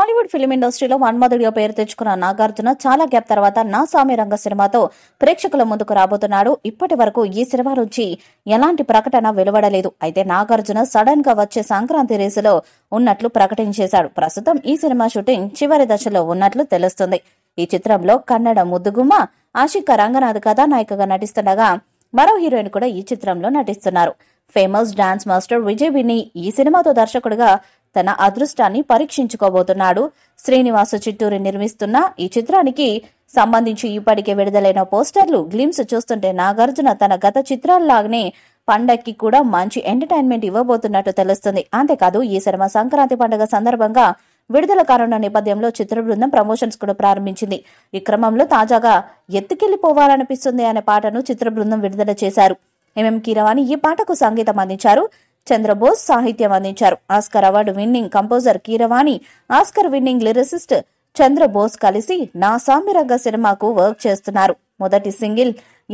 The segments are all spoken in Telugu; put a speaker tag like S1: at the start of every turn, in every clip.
S1: టాలీవుడ్ ఫిల్మ్ ఇండస్ట్రీలో మన్మధుడిగా పేరు తెచ్చుకున్న నాగార్జున చాలా గ్యాప్ తర్వాత నా సామి రంగ సినిమాతో ప్రేక్షకుల ముందుకు రాబోతున్నాడు. ఇప్పటి వరకు ఈ సినిమా నుంచి ఎలాంటి ప్రకటన వెలువడలేదు. అయితే నాగార్జున సడన్ గా వచ్చే సంక్రాంతి రేసులో ఉన్నట్లు ప్రకటించేశాడు. ప్రస్తుతం ఈ సినిమా షూటింగ్ చివరి దశలో ఉన్నట్లు తెలుస్తుంది. ఈ చిత్రంలో కన్నడ ముద్దుగుమ్మ ఆషికా రంగనాథ్ కథానాయికగా నటిస్తుండగా మరో హీరోయిన్ కూడా ఈ చిత్రంలో నటిస్తున్నారు. Famous dance master Vijay Binny ఈ సినిమాతో దర్శకుడిగా తన అదృష్టాన్ని పరీక్షించుకోబోతున్నాడు. శ్రీనివాస చిట్టూరి నిర్మిస్తున్న ఈ చిత్రానికి సంబంధించి ఇప్పటికే విడుదలైన పోస్టర్లు గ్లిమ్స్ చూస్తుంటే నాగార్జున తన గత చిత్రాల్లాగానే పండక్కి కూడా మంచి ఎంటర్టైన్మెంట్ ఇవ్వబోతున్నట్టు తెలుస్తుంది. అంతేకాదు ఈ సినిమా సంక్రాంతి పండుగ సందర్భంగా విడుదల కానున్న నేపథ్యంలో చిత్ర బృందం ప్రమోషన్స్ కూడా ప్రారంభించింది. ఈ క్రమంలో తాజాగా ఎత్తుకెళ్లిపోవాలనిపిస్తుంది అనే పాటను చిత్ర బృందం విడుదల చేశారు. ఎంఎం కీరవాణి ఈ పాటకు సంగీతం అందించారు. చంద్రబోస్ సాహిత్యం అందించారు. Oscar award winning composer Keeravani, Oscar winning lyricist Chandrabose కలిసి నా సామి రంగ సినిమాకు వర్క్ చేస్తున్నారు. మొదటి సింగిల్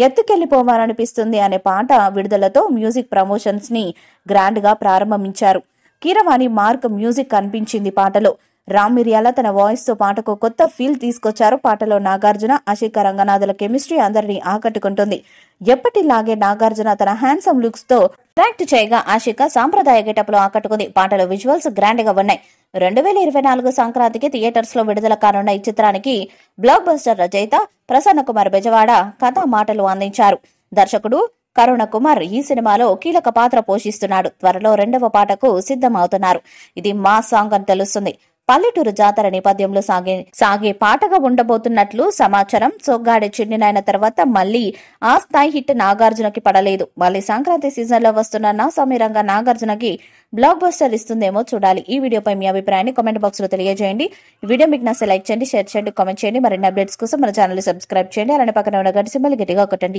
S1: ఎత్తుకెళ్లిపోవాలనిపిస్తుంది అనే పాట విడుదలతో మ్యూజిక్ ప్రమోషన్స్ ని గ్రాండ్ గా ప్రారంభించారు. కీరవాణి మార్క్ మ్యూజిక్ కనిపించింది పాటలో. రామ్ మిరియాల తన వాయిస్ తో పాటకు కొత్త ఫీల్ తీసుకొచ్చారు. పాటలో నాగార్జున, ఆషికా రంగనాథుల కెమిస్ట్రీ అందరినీ ఆకట్టుకుంటుంది. ఎప్పటిలాగే నాగార్జున తన హ్యాండ్సమ్ లుక్స్ తో యాక్ట్ చేయగా ఆషికా సాంప్రదాయ గెటప్ లో ఆకట్టుకుంది. పాటలో విజువల్స్ గ్రాండ్ గా ఉన్నాయి. 2024 సంక్రాంతికి థియేటర్స్ లో విడుదల కానున్న ఈ చిత్రానికి బ్లాక్ బస్టర్ రచయిత ప్రసన్న కుమార్ బెజవాడ కథా మాటలు అందించారు. దర్శకుడు కరుణ కుమార్ ఈ సినిమాలో కీలక పాత్ర పోషిస్తున్నాడు. త్వరలో 2వ పాటకు సిద్ధమవుతున్నారు. ఇది మా సాంగ్ అని తెలుస్తుంది. పల్లెటూరు జాతర నేపథ్యంలో సాగే పాటగా ఉండబోతున్నట్లు సమాచారం. సొగ్గాడే చిన్నినైన తర్వాత మళ్లీ ఆ స్థాయి హిట్ నాగార్జునకి పడలేదు. మళ్లీ సంక్రాంతి సీజన్ లో వస్తున్న నా సామి రంగ నాగార్జునకి బ్లాక్ బస్టర్ ఇస్తుందేమో చూడాలి. ఈ వీడియోపై మీ అభిప్రాయాన్ని కామెంట్ బాక్స్ లో తెలియజేయండి. ఈ వీడియో మీకు నచ్చితే లైక్ చేయండి, షేర్ చేయండి, కామెంట్ చేయండి. మరిన్ని అప్డేట్స్ కోసం మన ఛానల్ సబ్స్క్రైబ్ చేయండి. అలానే పక్కన ఉన్న గంట సింబల్ గట్టిగా కొట్టండి.